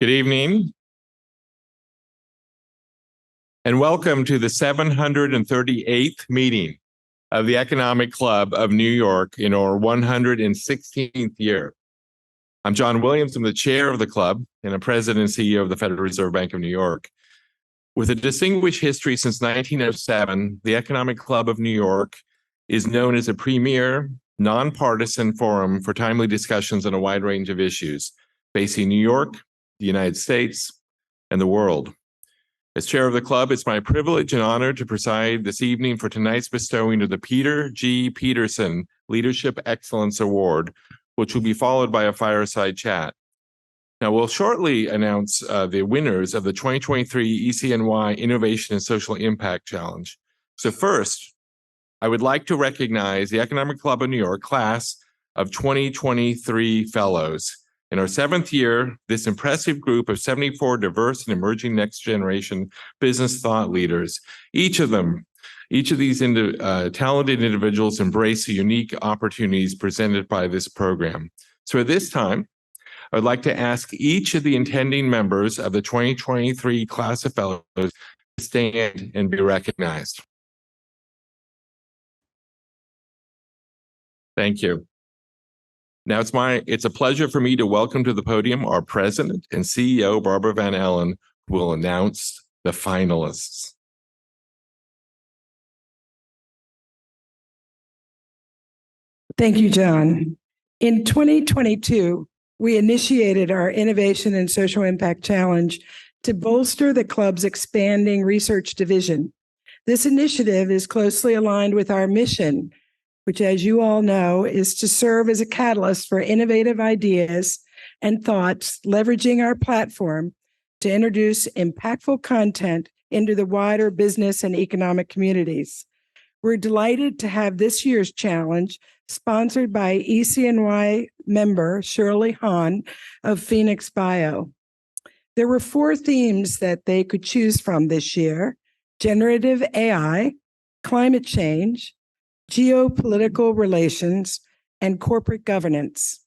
Good evening, and welcome to the 738th meeting of the Economic Club of New York in our 116th year. I'm John Williams. I'm the chair of the club and a president and CEO of the Federal Reserve Bank of New York. With a distinguished history since 1907, the Economic Club of New York is known as a premier, nonpartisan forum for timely discussions on a wide range of issues facing New York, the United States, and the world. As chair of the club, it's my privilege and honor to preside this evening for tonight's bestowing of the Peter G. Peterson Leadership Excellence Award, which will be followed by a fireside chat. Now, we'll shortly announce the winners of the 2023 ECNY Innovation and Social Impact Challenge. So first, I would like to recognize the Economic Club of New York class of 2023 fellows. In our seventh year, this impressive group of 74 diverse and emerging next generation business thought leaders, each of these talented individuals embrace the unique opportunities presented by this program. So at this time, I would like to ask each of the intending members of the 2023 class of fellows to stand and be recognized. Thank you. Now it's a pleasure for me to welcome to the podium our president and CEO, Barbara Van Allen, who will announce the finalists. Thank you, John. In 2022, we initiated our Innovation and Social Impact Challenge to bolster the club's expanding research division. This initiative is closely aligned with our mission, which, as you all know, is to serve as a catalyst for innovative ideas and thoughts, leveraging our platform to introduce impactful content into the wider business and economic communities. We're delighted to have this year's challenge sponsored by ECNY member Shirley Hahn of Phoenix Bio. There were 4 themes that they could choose from this year: generative AI, climate change, geopolitical relations, and corporate governance.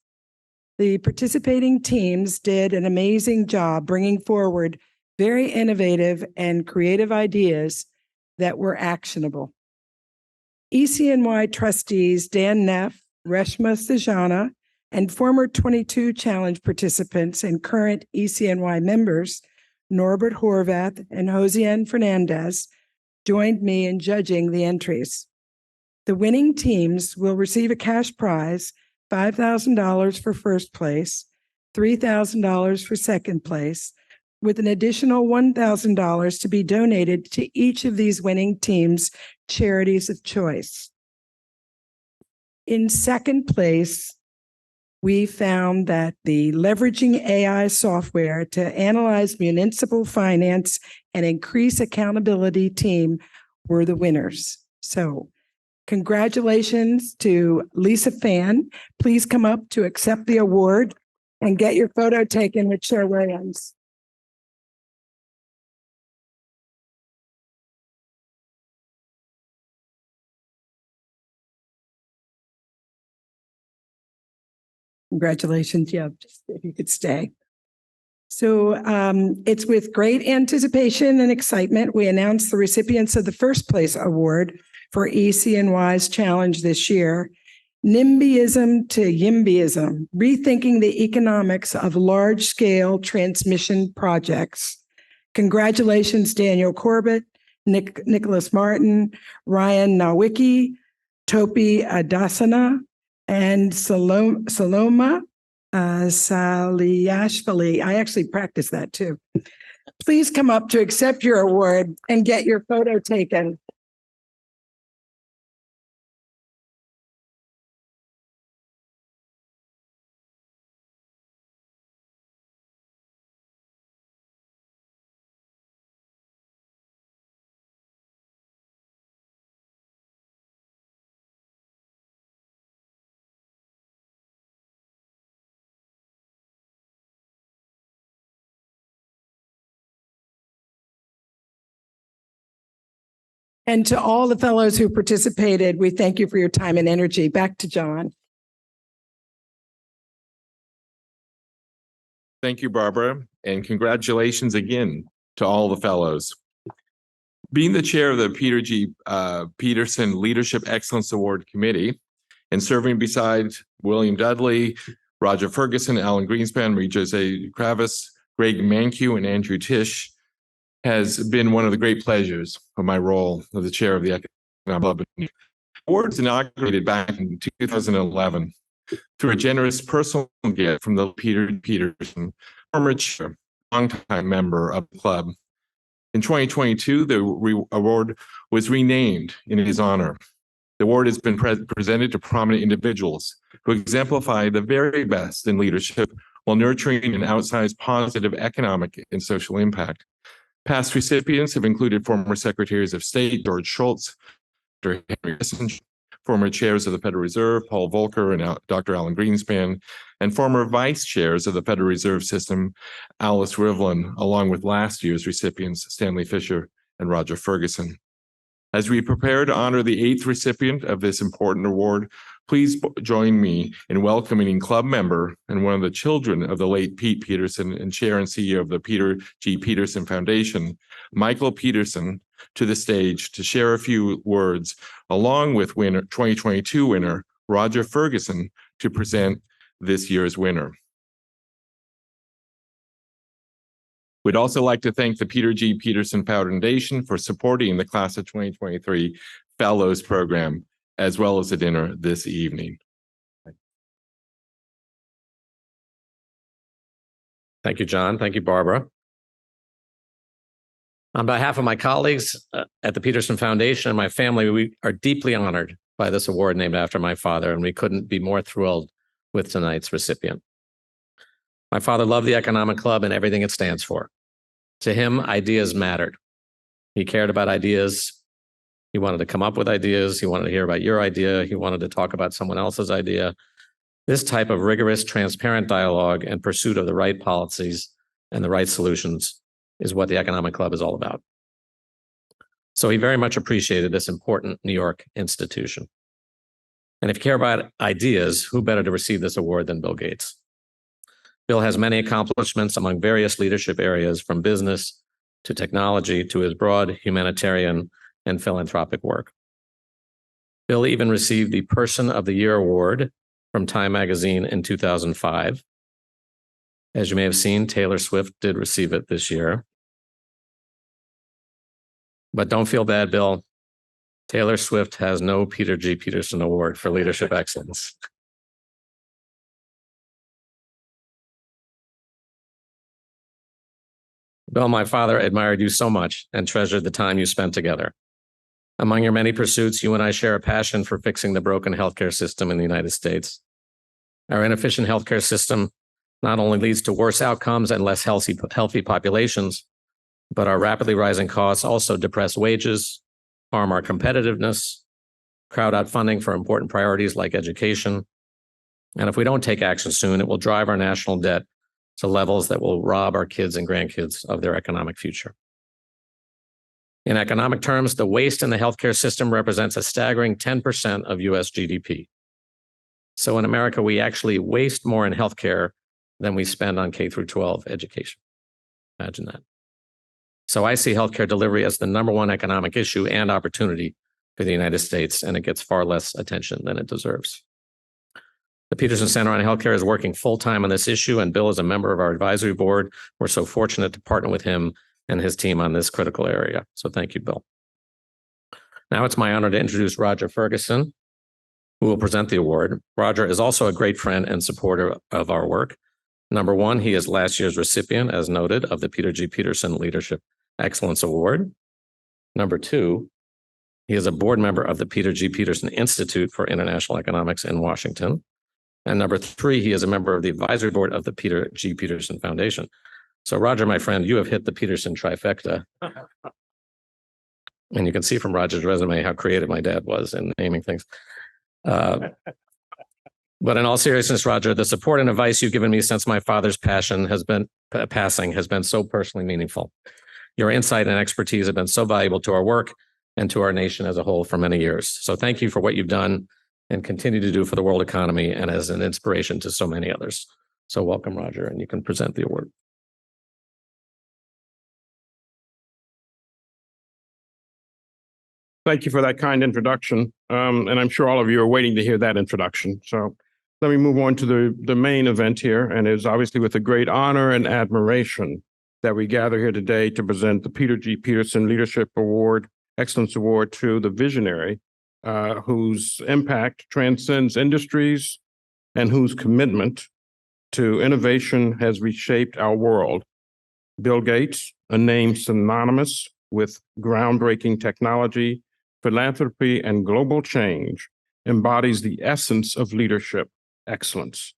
The participating teams did an amazing job bringing forward very innovative and creative ideas that were actionable. ECNY trustees Dan Neff, Reshma Sajana, and former 22 challenge participants and current ECNY members, Norbert Horvath and Josiane Fernandez, joined me in judging the entries. The winning teams will receive a cash prize, $5,000 for first place, $3,000 for second place, with an additional $1,000 to be donated to each of these winning teams' charities of choice. In second place, we found that the leveraging AI software to analyze municipal finance and increase accountability team were the winners. So, congratulations to Lisa Fan. Please come up to accept the award and get your photo taken with Cher Williams. Congratulations. Yeah, just if you could stay. So it's with great anticipation and excitement we announce the recipients of the first place award for ECNY's challenge this year: NIMBYism to YIMBYism, rethinking the economics of large-scale transmission projects. Congratulations, Daniel Corbett, Nicholas Martin, Ryan Nowicki, Topi Adasana, and Saloma Saliashvili. I actually practiced that too. Please come up to accept your award and get your photo taken. And to all the fellows who participated, we thank you for your time and energy. Back to John. Thank you, Barbara, and congratulations again to all the fellows. Being the chair of the Peterson Leadership Excellence Award Committee and serving beside William Dudley, Roger Ferguson, Alan Greenspan, Marie-Jose Kravis, Greg Mankiw, and Andrew Tisch has been one of the great pleasures of my role as the chair of the Economic Club. The award was inaugurated back in 2011 through a generous personal gift from the Peter Peterson, former chair, longtime member of the club. In 2022, the award was renamed in his honor. The award has been presented to prominent individuals who exemplify the very best in leadership while nurturing an outsized positive economic and social impact. Past recipients have included former Secretaries of State George Shultz, Dr. Henry Kissinger, former chairs of the Federal Reserve, Paul Volcker and Dr. Alan Greenspan, and former vice chairs of the Federal Reserve System, Alice Rivlin, along with last year's recipients, Stanley Fischer and Roger Ferguson. As we prepare to honor the 8th recipient of this important award, please join me in welcoming club member and one of the children of the late Pete Peterson and chair and CEO of the Peter G. Peterson Foundation, Michael Peterson, to the stage to share a few words, along with 2022 winner Roger Ferguson to present this year's winner. We'd also like to thank the Peter G. Peterson Foundation for supporting the Class of 2023 Fellows Program, as well as the dinner this evening. Thank you, John. Thank you, Barbara. On behalf of my colleagues at the Peterson Foundation and my family, we are deeply honored by this award named after my father, and we couldn't be more thrilled with tonight's recipient. My father loved the Economic Club and everything it stands for. To him, ideas mattered. He cared about ideas. He wanted to come up with ideas. He wanted to hear about your idea. He wanted to talk about someone else's idea. This type of rigorous, transparent dialogue and pursuit of the right policies and the right solutions is what the Economic Club is all about. So he very much appreciated this important New York institution. And if you care about ideas, who better to receive this award than Bill Gates? Bill has many accomplishments among various leadership areas, from business to technology to his broad humanitarian and philanthropic work. Bill even received the Person of the Year award from Time magazine in 2005. As you may have seen, Taylor Swift did receive it this year. But don't feel bad, Bill. Taylor Swift has no Peter G. Peterson Award for Leadership Excellence. Bill, my father admired you so much and treasured the time you spent together. Among your many pursuits, you and I share a passion for fixing the broken healthcare system in the United States. Our inefficient healthcare system not only leads to worse outcomes and less healthy populations, but our rapidly rising costs also depress wages, harm our competitiveness, crowd out funding for important priorities like education. And if we don't take action soon, it will drive our national debt to levels that will rob our kids and grandkids of their economic future. In economic terms, the waste in the healthcare system represents a staggering 10% of US GDP. So in America, we actually waste more in healthcare than we spend on K through 12 education. Imagine that. So I see healthcare delivery as the #1 economic issue and opportunity for the United States, and it gets far less attention than it deserves. The Peterson Center on Healthcare is working full-time on this issue, and Bill is a member of our advisory board. We're so fortunate to partner with him and his team on this critical area. So thank you, Bill. Now it's my honor to introduce Roger Ferguson, who will present the award. Roger is also a great friend and supporter of our work. #1, he is last year's recipient, as noted, of the Peter G. Peterson Leadership Excellence Award. #2, he is a board member of the Peter G. Peterson Institute for International Economics in Washington. And #3, he is a member of the advisory board of the Peter G. Peterson Foundation. So Roger, my friend, you have hit the Peterson trifecta. And you can see from Roger's resume how creative my dad was in naming things. But in all seriousness, Roger, the support and advice you've given me since my father's passing has been so personally meaningful. Your insight and expertise have been so valuable to our work and to our nation as a whole for many years. So thank you for what you've done and continue to do for the world economy and as an inspiration to so many others. So welcome, Roger, and you can present the award. Thank you for that kind introduction. And I'm sure all of you are waiting to hear that introduction. So let me move on to the main event here. And it is obviously with a great honor and admiration that we gather here today to present the Peter G. Peterson Leadership Award, Excellence Award to the visionary whose impact transcends industries and whose commitment to innovation has reshaped our world. Bill Gates, a name synonymous with groundbreaking technology, philanthropy, and global change, embodies the essence of leadership excellence.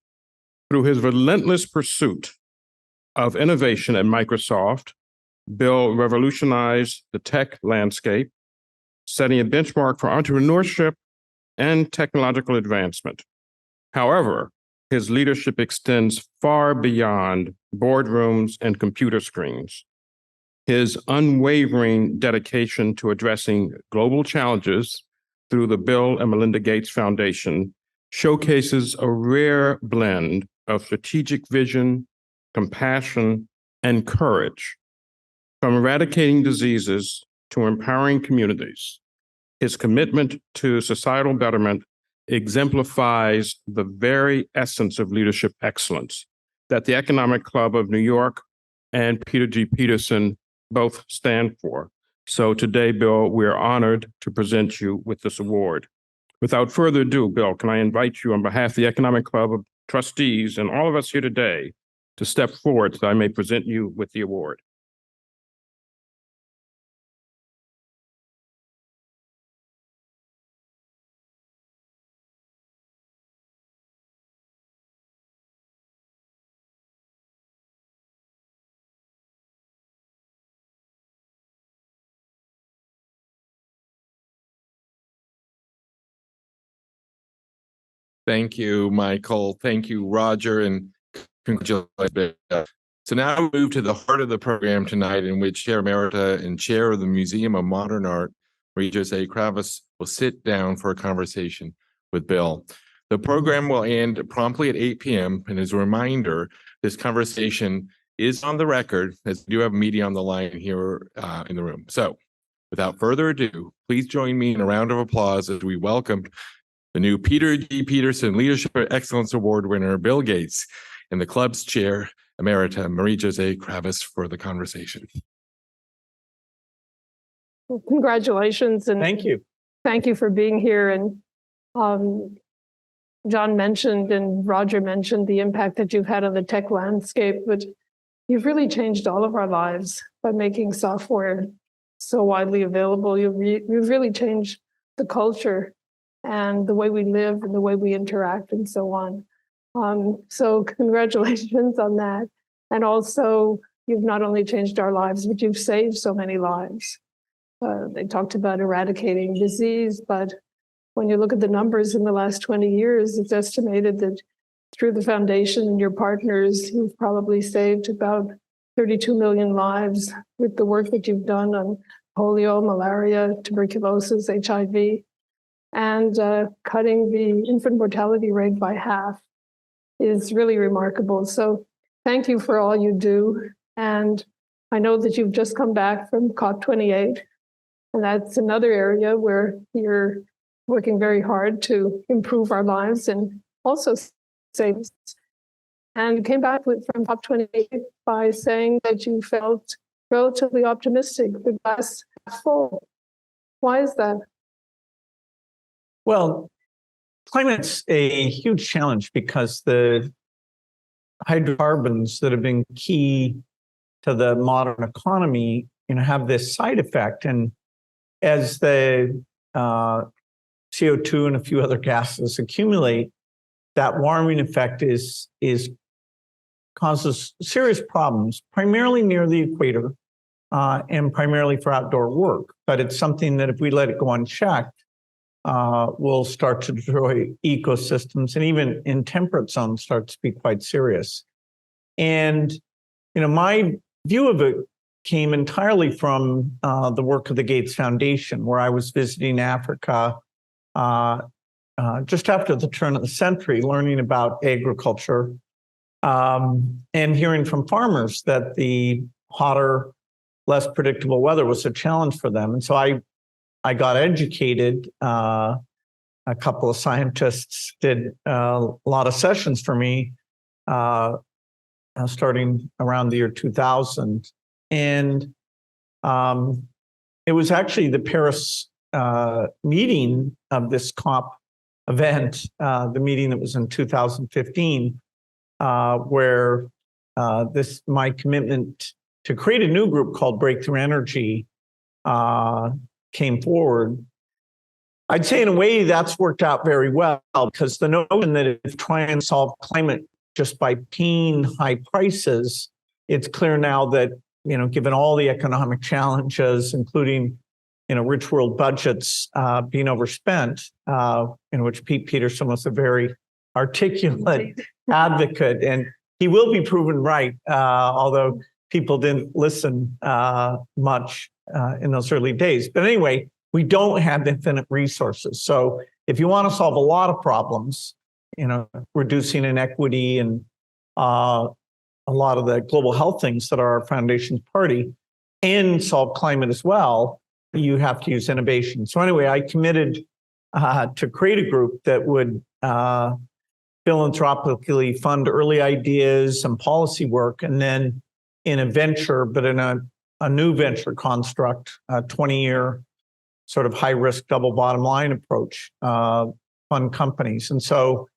Through his relentless pursuit of innovation at Microsoft, Bill revolutionized the tech landscape, setting a benchmark for entrepreneurship and technological advancement. However, his leadership extends far beyond boardrooms and computer screens. His unwavering dedication to addressing global challenges through the Bill and Melinda Gates Foundation showcases a rare blend of strategic vision, compassion, and courage. From eradicating diseases to empowering communities, his commitment to societal betterment exemplifies the very essence of leadership excellence that the Economic Club of New York and Peter G. Peterson both stand for. So today, Bill, we're honored to present you with this award. Without further ado, Bill, can I invite you on behalf of the Economic Club of Trustees and all of us here today to step forward so I may present you with the award. Thank you, Michael. Thank you, Roger, and congratulations. So now we move to the heart of the program tonight, in which Chair Emerita and Chair of the Museum of Modern Art, Marie-José Kravis, will sit down for a conversation with Bill. The program will end promptly at 8 p.m. And as a reminder, this conversation is on the record, as we do have media on the line here in the room. So without further ado, please join me in a round of applause as we welcome the new Peter G. Peterson Leadership Excellence Award winner, Bill Gates, and the club's chair, Emerita Marie-José Kravis, for the conversation. Well, congratulations and thank you. Thank you for being here. And John mentioned and Roger mentioned the impact that you've had on the tech landscape, but you've really changed all of our lives by making software so widely available. You've really changed the culture and the way we live and the way we interact and so on. So congratulations on that. And also, you've not only changed our lives, but you've saved so many lives. They talked about eradicating disease, but when you look at the numbers in the last 20 years, it's estimated that through the foundation and your partners, you've probably saved about 32 million lives with the work that you've done on polio, malaria, tuberculosis, HIV. And cutting the infant mortality rate by half is really remarkable. So thank you for all you do. And I know that you've just come back from COP28, and that's another area where you're working very hard to improve our lives and also save. And you came back from COP28 by saying that you felt relatively optimistic, the glass half full. Why is that? Well, climate's a huge challenge because the hydrocarbons that have been key to the modern economy, have this side effect. And as the CO2 and a few other gases accumulate, that warming effect causes serious problems, primarily near the equator and primarily for outdoor work. But it's something that if we let it go unchecked, will start to destroy ecosystems, and even in temperate zones start to be quite serious. And, my view of it came entirely from the work of the Gates Foundation, where I was visiting Africa just after the turn of the century, learning about agriculture And hearing from farmers that the hotter, less predictable weather was a challenge for them. And so I got educated. A couple of scientists did a lot of sessions for me, starting around the year 2000. And it was actually the Paris meeting of this COP event, the meeting that was in 2015, where my commitment to create a new group called Breakthrough Energy came forward. I'd say in a way that's worked out very well, because the notion that if you try and solve climate just by paying high prices, it's clear now that, given all the economic challenges, including, rich world budgets being overspent, in which Pete Peterson was a very articulate advocate, and he will be proven right, although people didn't listen much in those early days. But anyway, we don't have infinite resources. So if you want to solve a lot of problems, reducing inequity and a lot of the global health things that are our foundation's party, and solve climate as well, you have to use innovation. So anyway, I committed to create a group that would philanthropically fund early ideas and policy work, and then in a venture, but in a new venture construct, a 20-year sort of high-risk double bottom line approach, fund companies. And so,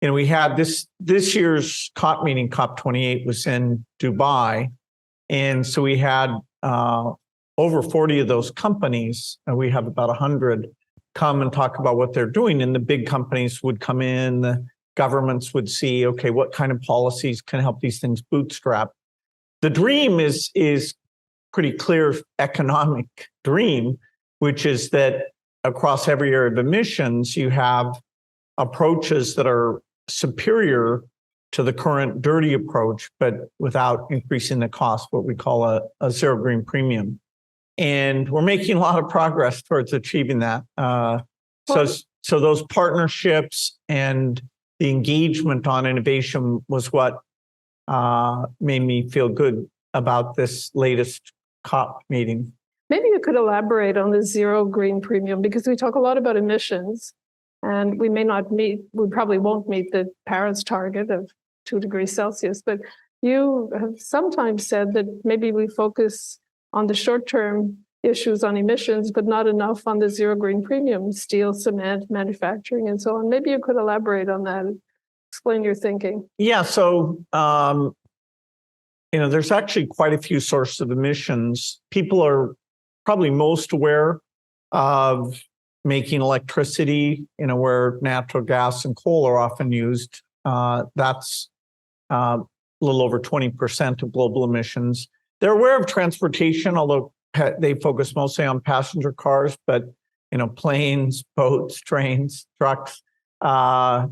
we had this year's COP meeting, COP28, was in Dubai. And so we had over 40 of those companies, and we have about 100, come and talk about what they're doing. And the big companies would come in, the governments would see, okay, what kind of policies can help these things bootstrap? The dream is pretty clear economic dream, which is that across every area of emissions, you have approaches that are superior to the current dirty approach, but without increasing the cost, what we call a zero green premium. And we're making a lot of progress towards achieving that. So those partnerships and the engagement on innovation was what made me feel good about this latest COP meeting. Maybe you could elaborate on the zero green premium, because we talk a lot about emissions, and we probably won't meet the Paris target of 2 degrees Celsius, but you have sometimes said that maybe we focus on the short-term issues on emissions, but not enough on the zero green premium, steel, cement, manufacturing, and so on. Maybe you could elaborate on that and explain your thinking. Yeah, so there's actually quite a few sources of emissions. People are probably most aware of making electricity, where natural gas and coal are often used. That's a little over 20% of global emissions. They're aware of transportation, although they focus mostly on passenger cars, but planes, boats, trains, trucks are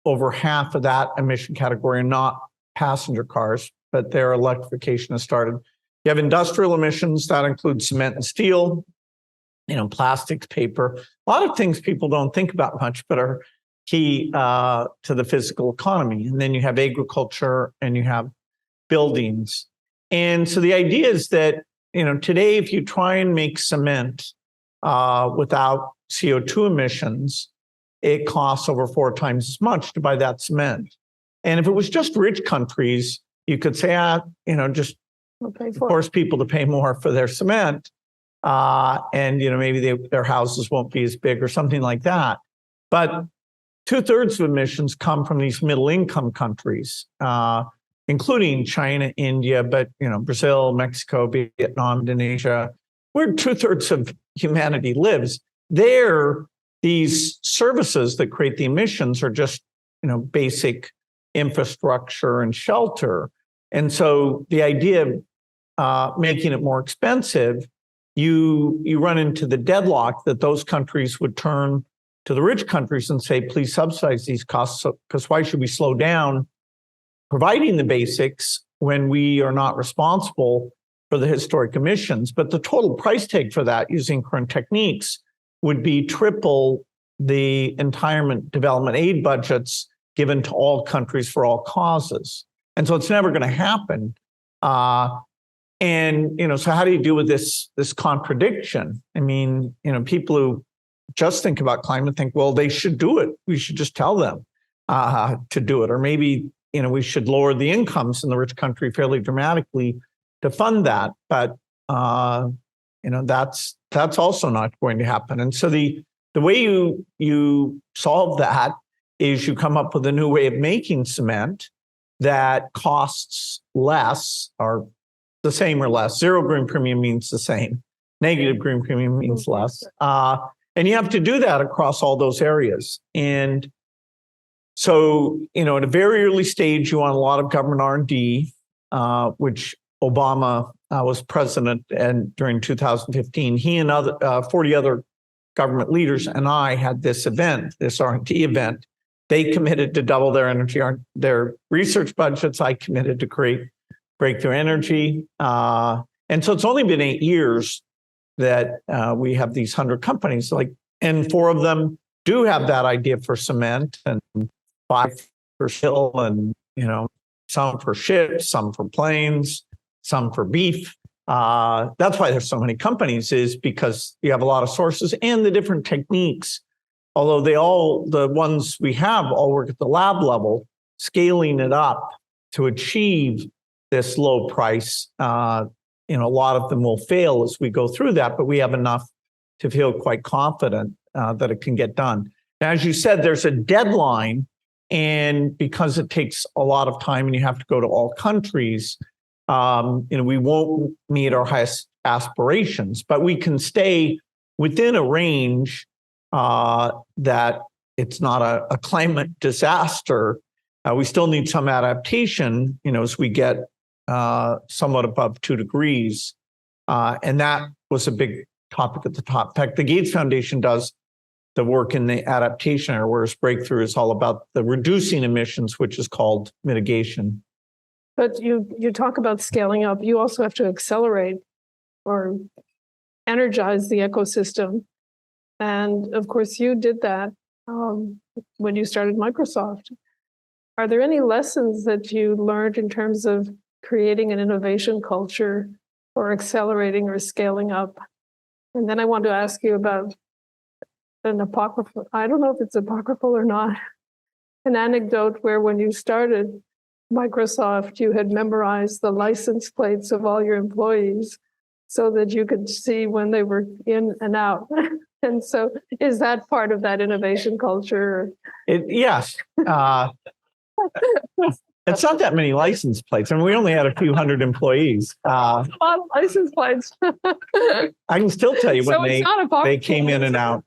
over half of that emission category, not passenger cars, but their electrification has started. You have industrial emissions that include cement and steel, plastics, paper, a lot of things people don't think about much, but are key to the physical economy. And then you have agriculture and you have buildings. And so the idea is that, today, if you try and make cement without CO2 emissions, it costs over 4 times as much to buy that cement. And if it was just rich countries, you could say, just force people to pay more for their cement. And, maybe their houses won't be as big or something like that. But 2/3 of emissions come from these middle income countries, including China, India, but, Brazil, Mexico, Vietnam, Indonesia, where 2/3 of humanity lives. There, these services that create the emissions are just, basic infrastructure and shelter. And so the idea of making it more expensive, you run into the deadlock that those countries would turn to the rich countries and say, please subsidize these costs, because why should we slow down providing the basics when we are not responsible for the historic emissions? But the total price tag for that using current techniques would be triple the entitlement development aid budgets given to all countries for all causes. And so it's never going to happen. So how do you deal with this contradiction? I mean, people who just think about climate think, well, they should do it. We should just tell them to do it. Or maybe, we should lower the incomes in the rich country fairly dramatically to fund that. But, that's also not going to happen. And so the way you solve that is you come up with a new way of making cement that costs less or the same or less. Zero green premium means the same. Negative green premium means less. And you have to do that across all those areas. And so, at a very early stage, you want a lot of government R&D, which Obama was president and during 2015, he and 40 other government leaders and I had this R&D event. They committed to double their research budgets. I committed to create breakthrough energy. And so it's only been 8 years that we have these 100 companies, and 4 of them do have that idea for cement, and 5 for steel, and some for ships, some for planes, some for beef. That's why there's so many companies, is because you have a lot of sources and the different techniques. Although the ones we have all work at the lab level, scaling it up to achieve this low price. A lot of them will fail as we go through that, but we have enough to feel quite confident that it can get done. Now, as you said, there's a deadline, and because it takes a lot of time and you have to go to all countries, we won't meet our highest aspirations, but we can stay within a range that it's not a climate disaster. We still need some adaptation, as we get somewhat above 2 degrees. And that was a big topic at the top. In fact, the Gates Foundation does the work in the adaptation area, whereas Breakthrough is all about the reducing emissions, which is called mitigation. But you talk about scaling up. You also have to accelerate or energize the ecosystem. And of course, you did that when you started Microsoft. Are there any lessons that you learned in terms of creating an innovation culture or accelerating or scaling up? And then I want to ask you about an apocryphal, I don't know if it's apocryphal or not, an anecdote where when you started Microsoft, you had memorized the license plates of all your employees so that you could see when they were in and out. And so is that part of that innovation culture? Yes. It's not that many license plates. I mean, we only had a few hundred employees. A lot of license plates. I can still tell you when they came in and out.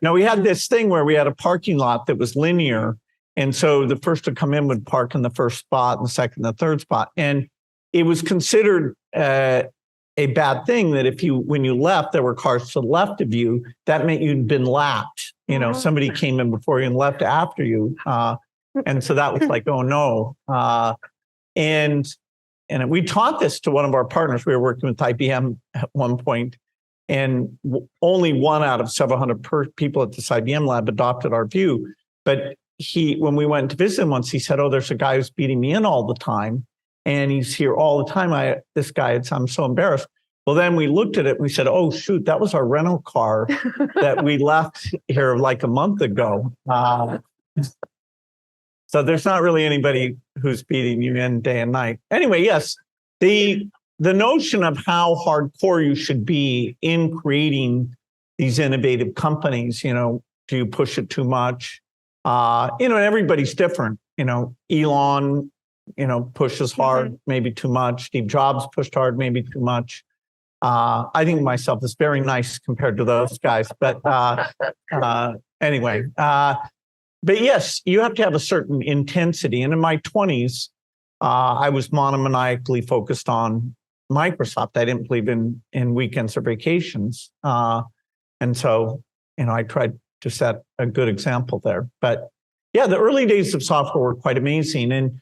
We had this thing where we had a parking lot that was linear. And so the first to come in would park in the first spot, and the second, and the third spot. And it was considered a bad thing that when you left, there were cars to the left of you. That meant you'd been lapped. Somebody came in before you and left after you. And so that was like, oh no. And we taught this to one of our partners. We were working with IBM at one point, and only 1 out of several hundred people at this IBM lab adopted our view. But when we went to visit him once, he said, oh, there's a guy who's beating me in all the time. And he's here all the time. I'm so embarrassed. Well, then we looked at it and we said, oh, shoot, that was our rental car that we left here like a month ago. So there's not really anybody who's beating you in day and night. Anyway, yes, the notion of how hardcore you should be in creating these innovative companies, do you push it too much? And everybody's different. Elon, pushes hard, maybe too much. Steve Jobs pushed hard, maybe too much. I think myself is very nice compared to those guys. But anyway. But yes, you have to have a certain intensity. And in my 20s, I was monomaniacally focused on Microsoft. I didn't believe in weekends or vacations. And so, I tried to set a good example there. But yeah, the early days of software were quite amazing. And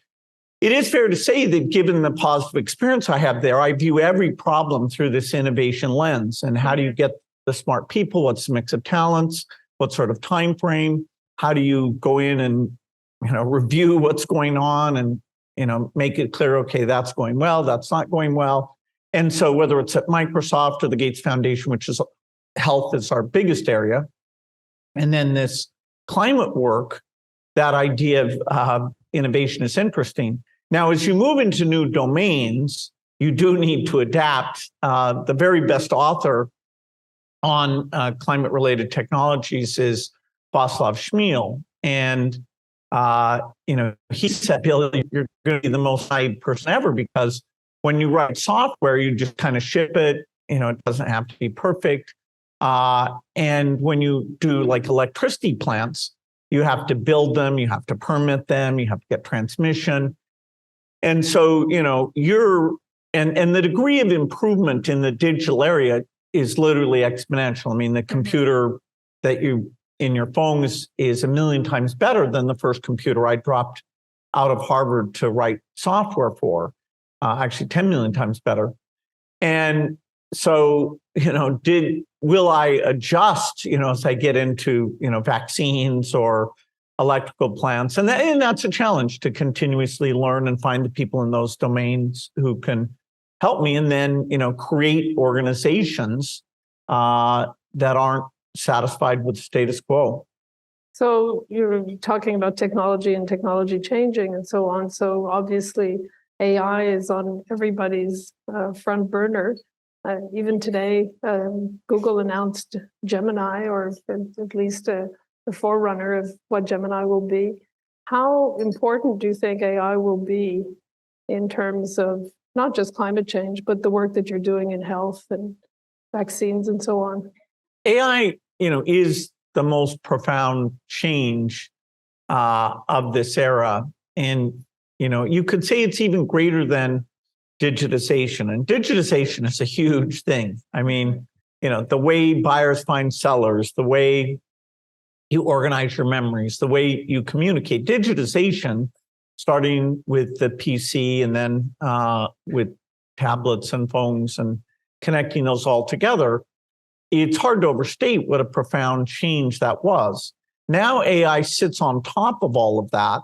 it is fair to say that given the positive experience I have there, I view every problem through this innovation lens. And how do you get the smart people? What's the mix of talents? What sort of time frame? How do you go in and review what's going on and, make it clear, okay, that's going well, that's not going well. And so whether it's at Microsoft or the Gates Foundation, which is health is our biggest area, and then this climate work, that idea of innovation is interesting. Now, as you move into new domains, you do need to adapt. The very best author on climate-related technologies is Václav Smil. And, he said, Bill, you're going to be the most valued person ever, because when you write software, you just kind of ship it. It doesn't have to be perfect. And when you do like electricity plants, you have to build them, you have to permit them, you have to get transmission. And so, and the degree of improvement in the digital area is literally exponential. I mean, the computer that you in your phone is 1 million times better than the first computer I dropped out of Harvard to write software for, actually 10 million times better. And so, will I adjust, as I get into, vaccines or electrical plants? And that's a challenge, to continuously learn and find the people in those domains who can help me, and then, create organizations that aren't satisfied with the status quo. So you're talking about technology and technology changing and so on. So obviously AI is on everybody's front burner. Even today, Google announced Gemini, or at least the forerunner of what Gemini will be. How important do you think AI will be in terms of not just climate change, but the work that you're doing in health and vaccines and so on? AI, is the most profound change of this era. And, you could say it's even greater than digitization. And digitization is a huge thing. I mean, the way buyers find sellers, the way you organize your memories, the way you communicate. Digitization, starting with the PC and then with tablets and phones and connecting those all together, it's hard to overstate what a profound change that was. Now AI sits on top of all of that.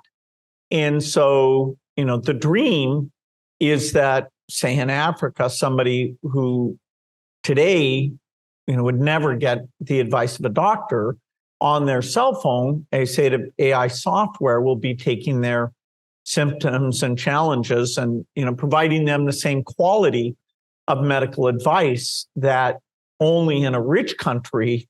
And so, the dream is that, say, in Africa, somebody who today, would never get the advice of a doctor on their cell phone, the AI software will be taking their symptoms and challenges and, providing them the same quality of medical advice that only in a rich country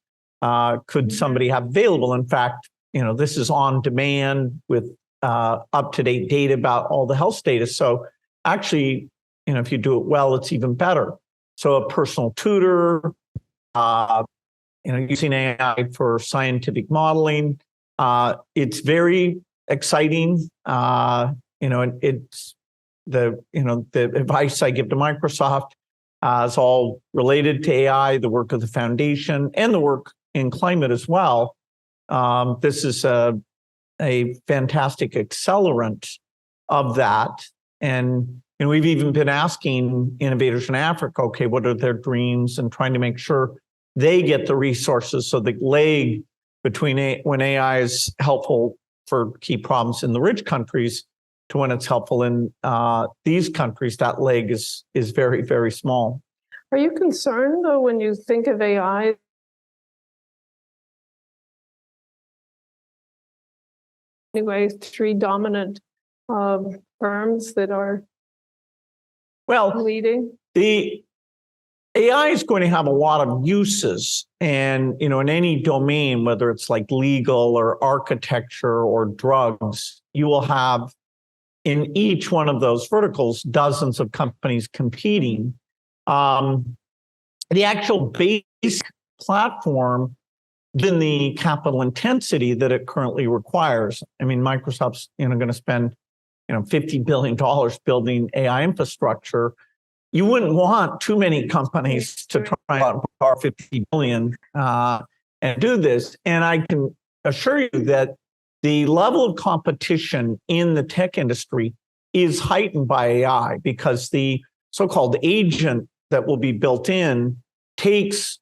could somebody have available. In fact, this is on demand with up-to-date data about all the health status. So actually, if you do it well, it's even better. So a personal tutor, using AI for scientific modeling, it's very exciting. It's the advice I give to Microsoft is all related to AI, the work of the foundation, and the work in climate as well. This is a fantastic accelerant of that. And we've even been asking innovators in Africa, okay, what are their dreams, and trying to make sure they get the resources. So the leg between when AI is helpful for key problems in the rich countries to when it's helpful in these countries, that leg is very, very small. Are you concerned, though, when you think of AI? Anyway, 3 dominant firms that are leading? The AI is going to have a lot of uses, and in any domain, whether it's like legal or architecture or drugs, you will have in each one of those verticals dozens of companies competing. The actual base platform, then the capital intensity that it currently requires. I mean, Microsoft's going to spend $50 billion building AI infrastructure. You wouldn't want too many companies to try and borrow $50 billion and do this. And I can assure you that the level of competition in the tech industry is heightened by AI, because the so-called agent that will be built in takes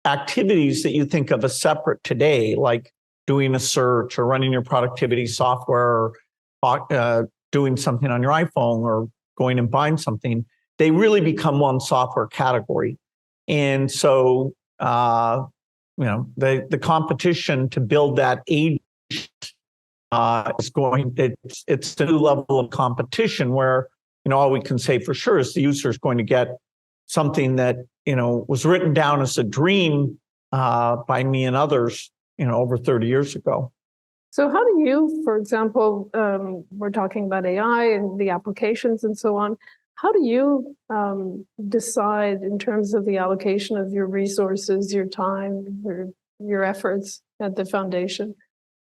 activities that you think of as separate today, like doing a search or running your productivity software or doing something on your iPhone or going and buying something, they really become one software category. And so, the competition to build that agent it's a new level of competition where, all we can say for sure is the user is going to get something that, was written down as a dream by me and others, over 30 years ago. So how do you, for example, we're talking about AI and the applications and so on. How do you decide in terms of the allocation of your resources, your time, your efforts at the foundation,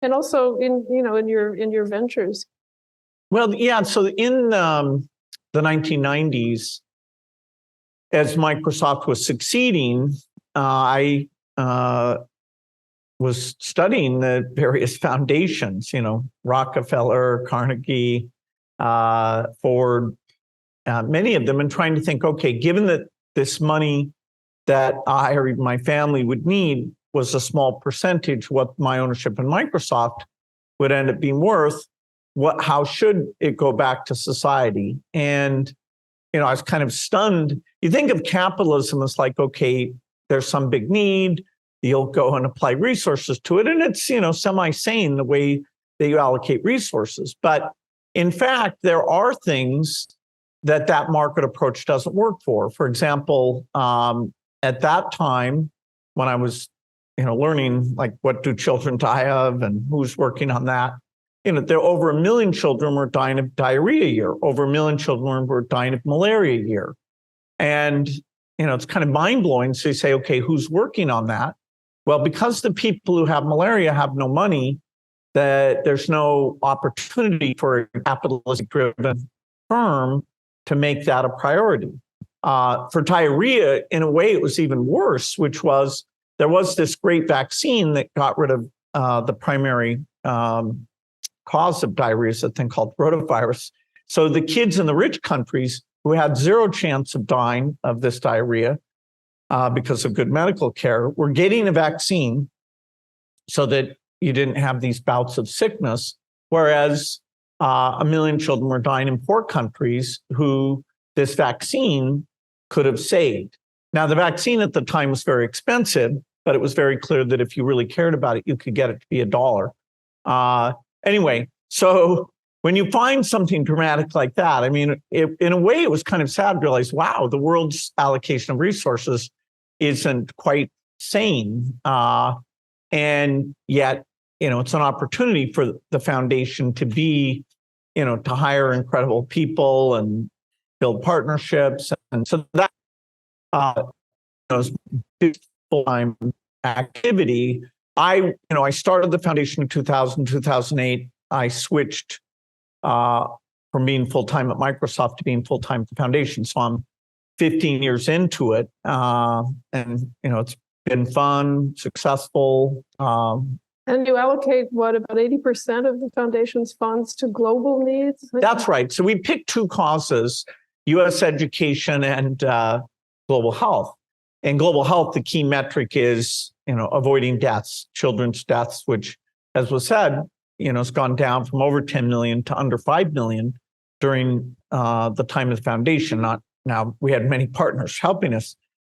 and also in your ventures? Well, yeah. So in the 1990s, as Microsoft was succeeding, I was studying the various foundations, Rockefeller, Carnegie, Ford, many of them, and trying to think, okay, given that this money that I or my family would need was a small percentage, what my ownership in Microsoft would end up being worth, how should it go back to society? And, I was kind of stunned. You think of capitalism as like, okay, there's some big need, you'll go and apply resources to it. And it's, semi-sane the way that you allocate resources. But in fact, there are things that market approach doesn't work for. For example, at that time, when I was, learning like what do children die of and who's working on that, there are over 1 million children were dying of diarrhea a year. Over 1 million children were dying of malaria a year. And, it's kind of mind-blowing. So you say, okay, who's working on that? Well, because the people who have malaria have no money, that there's no opportunity for a capitalistic-driven firm to make that a priority. For diarrhea, in a way, it was even worse, which was there was this great vaccine that got rid of the primary cause of diarrhea, is a thing called rotavirus. So the kids in the rich countries who had zero chance of dying of this diarrhea because of good medical care were getting a vaccine so that you didn't have these bouts of sickness, whereas 1 million children were dying in poor countries who this vaccine could have saved. Now, the vaccine at the time was very expensive, but it was very clear that if you really cared about it, you could get it to be $1. Anyway, so when you find something dramatic like that, I mean, in a way, it was kind of sad to realize, wow, the world's allocation of resources isn't quite sane. And yet, it's an opportunity for the foundation to be, to hire incredible people and build partnerships. And so that is full-time activity. I started the foundation in 2000, 2008. I switched from being full-time at Microsoft to being full-time at the foundation. So I'm 15 years into it. And, it's been fun, successful. And you allocate, about 80% of the foundation's funds to global needs? That's right. So we picked two causes, U.S. education and global health. And global health, the key metric is, avoiding deaths, children's deaths, which, as was said, has gone down from over 10 million to under 5 million during the time of the foundation. Now, we had many partners helping us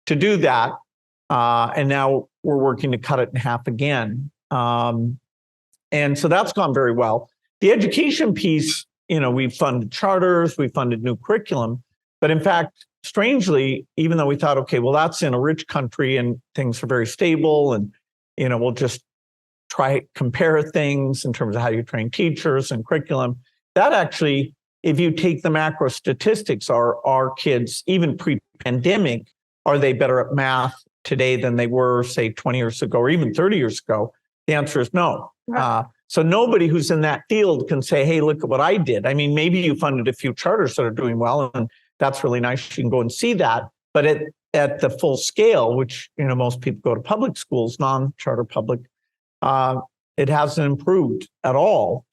to do that. And now we're working to cut it in half again. And so that's gone very well. The education piece, we've funded charters, we funded new curriculum. But in fact, strangely, even though we thought, okay, well, that's in a rich country and things are very stable and, we'll just try compare things in terms of how you train teachers and curriculum, that actually, if you take the macro statistics, are kids, even pre-pandemic, are they better at math today than they were, say, 20 years ago or even 30 years ago? The answer is no. Right. So nobody who's in that field can say, hey, look at what I did. I mean, maybe you funded a few charters that are doing well, and that's really nice. You can go and see that. But at the full scale, which, most people go to public schools, non-charter public, it hasn't improved at all.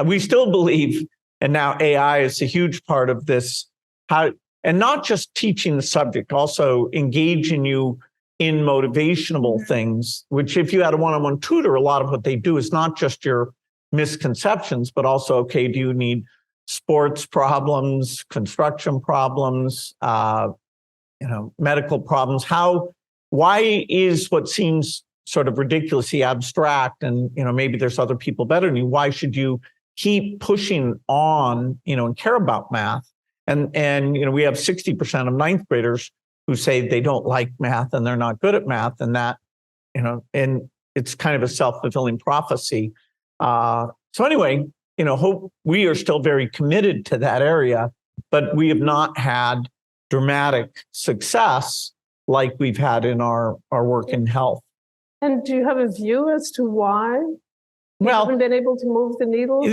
We still believe, and now AI is a huge part of this, and not just teaching the subject, also engaging you in motivational things, which if you had a one-on-one tutor, a lot of what they do is not just your misconceptions, but also, okay, do you need sports problems, construction problems, medical problems? Why is what seems sort of ridiculously abstract, and maybe there's other people better than you, why should you keep pushing on, and care about math? And we have 60% of ninth graders who say they don't like math and they're not good at math, and that, and it's kind of a self-fulfilling prophecy. So anyway, hope we are still very committed to that area, but we have not had dramatic success like we've had in our work in health. And do you have a view as to why you haven't been able to move the needle?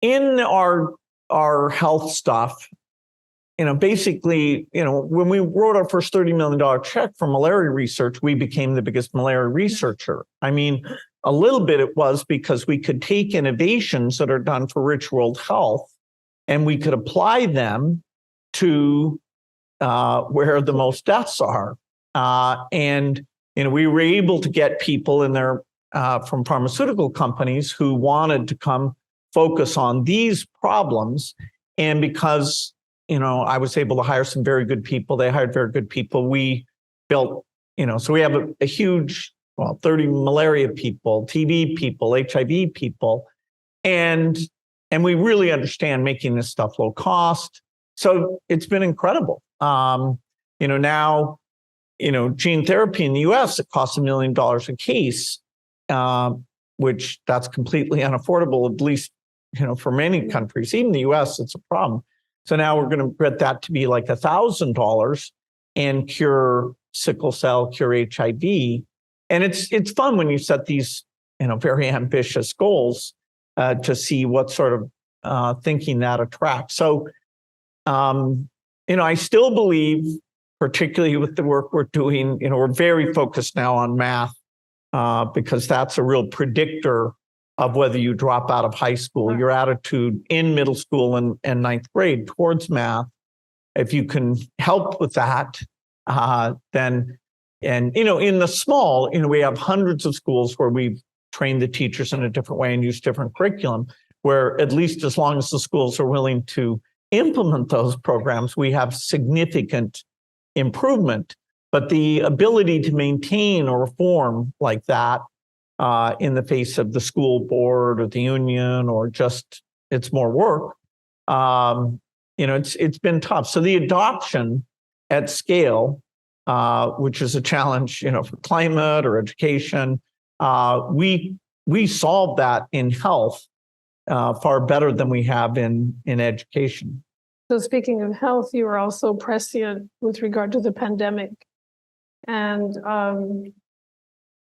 In our health stuff, basically, when we wrote our first $30 million check for malaria research, we became the biggest malaria researcher. I mean, a little bit it was because we could take innovations that are done for rich world health and we could apply them to where the most deaths are. And we were able to get people in there from pharmaceutical companies who wanted to come focus on these problems. And because I was able to hire some very good people, they hired very good people. We built, so we have a huge, 30 malaria people, TB people, HIV people, and we really understand making this stuff low cost. So it's been incredible. Now, gene therapy in the US, it costs $1 million a case, which that's completely unaffordable, at least, for many countries. Even the US, it's a problem. So now we're going to get that to be like $1,000 and cure sickle cell, cure HIV. And it's fun when you set these, very ambitious goals to see what sort of thinking that attracts. So, I still believe, particularly with the work we're doing, we're very focused now on math because that's a real predictor of whether you drop out of high school. Your attitude in middle school and ninth grade towards math, if you can help with that, then, and, in the small, we have hundreds of schools where we've trained the teachers in a different way and use different curriculum, where at least as long as the schools are willing to implement those programs, we have significant improvement. But the ability to maintain a reform like that in the face of the school board or the union or just it's more work, it's been tough. So the adoption at scale, which is a challenge, for climate or education, we solve that in health far better than we have in education. So speaking of health, you were also prescient with regard to the pandemic. And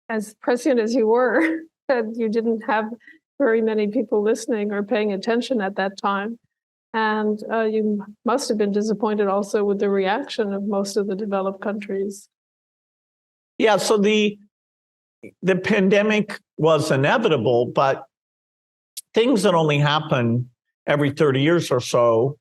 as prescient as you were, you didn't have very many people listening or paying attention at that time. And you must have been disappointed also with the reaction of most of the developed countries. Yeah, so the pandemic was inevitable, but things that only happen every 30 years or so,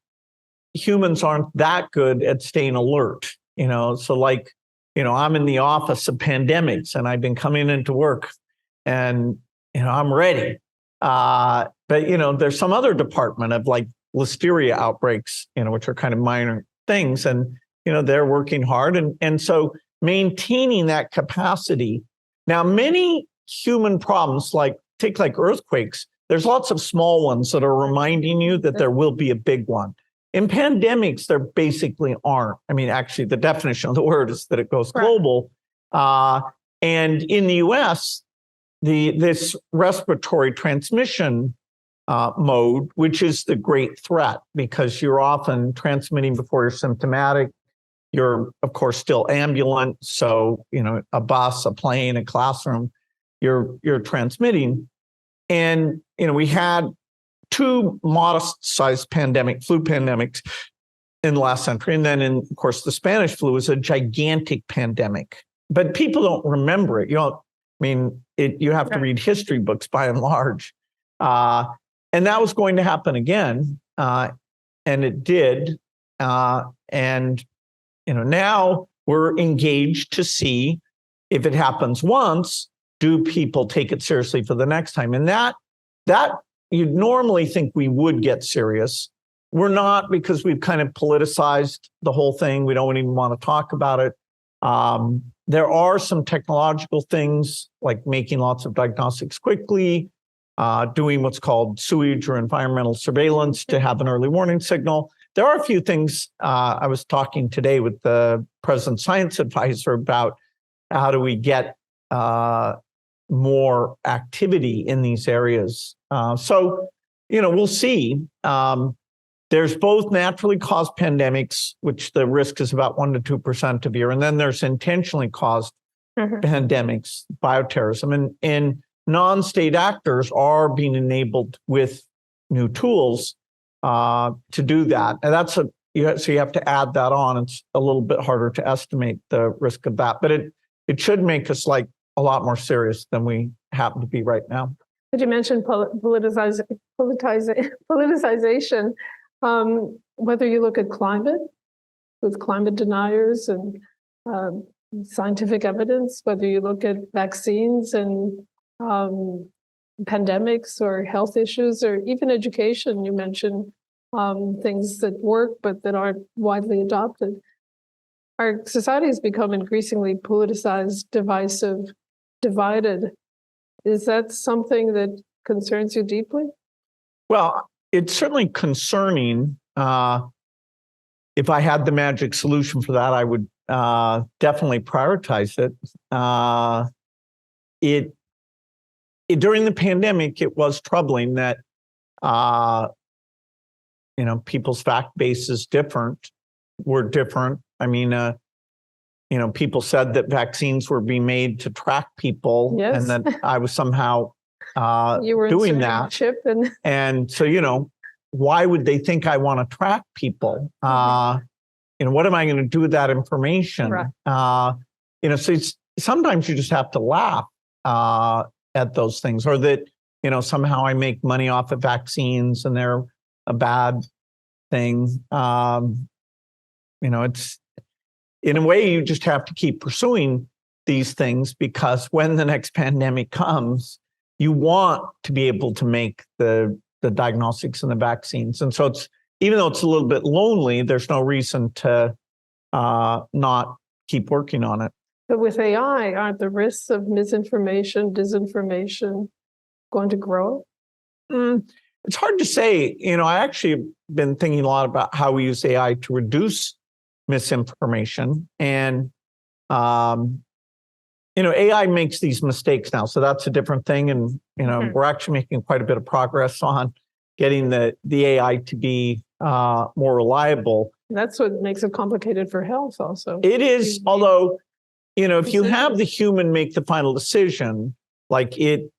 humans aren't that good at staying alert, so like, I'm in the office of pandemics and I've been coming into work and, I'm ready. But, there's some other department of like listeria outbreaks, which are kind of minor things. And, they're working hard. And so maintaining that capacity. Now, many human problems, take earthquakes, there's lots of small ones that are reminding you that there will be a big one. In pandemics, there basically aren't. I mean, actually, the definition of the word is that it goes global. And in the US, this respiratory transmission mode, which is the great threat, because you're often transmitting before you're symptomatic. You're, of course, still ambulant. So, a bus, a plane, a classroom, you're transmitting. And, we had two modest-sized flu pandemics in the last century. And then, of course, the Spanish flu was a gigantic pandemic. But people don't remember it. You have to read history books by and large. And that was going to happen again. And it did. And, now we're engaged to see if it happens once, do people take it seriously for the next time? And that you'd normally think we would get serious. We're not, because we've kind of politicized the whole thing. We don't even want to talk about it. There are some technological things like making lots of diagnostics quickly, doing what's called sewage or environmental surveillance to have an early warning signal. There are a few things. I was talking today with the President's Science Advisor about how do we get more activity in these areas. So, we'll see. There's both naturally caused pandemics, which the risk is about 1% to 2% of year, and then there's intentionally caused pandemics, bioterrorism, and non-state actors are being enabled with new tools to do that. And so you have to add that on. It's a little bit harder to estimate the risk of that, but it should make us like a lot more serious than we happen to be right now. Did you mention politicization? Whether you look at climate, with climate deniers and scientific evidence, whether you look at vaccines and pandemics or health issues, or even education, you mentioned things that work but that aren't widely adopted. Our society has become increasingly politicized, divisive, divided. Is that something that concerns you deeply? Well, it's certainly concerning. If I had the magic solution for that, I would definitely prioritize it. During the pandemic, it was troubling that people's fact bases were different. I mean, people said that vaccines were being made to track people, yes, and that I was somehow you were doing that. Chip and so, why would they think I want to track people? What am I going to do with that information? Right. So sometimes you just have to laugh at those things, or that, somehow I make money off of vaccines and they're a bad thing. It's, in a way, you just have to keep pursuing these things, because when the next pandemic comes, you want to be able to make the diagnostics and the vaccines. And so even though it's a little bit lonely, there's no reason to not keep working on it. But with AI, aren't the risks of misinformation, disinformation going to grow? It's hard to say. I actually have been thinking a lot about how we use AI to reduce misinformation. And, AI makes these mistakes now. So that's a different thing. And, we're actually making quite a bit of progress on getting the AI to be more reliable. That's what makes it complicated for health also. It is, although, if you have the human make the final decision, like it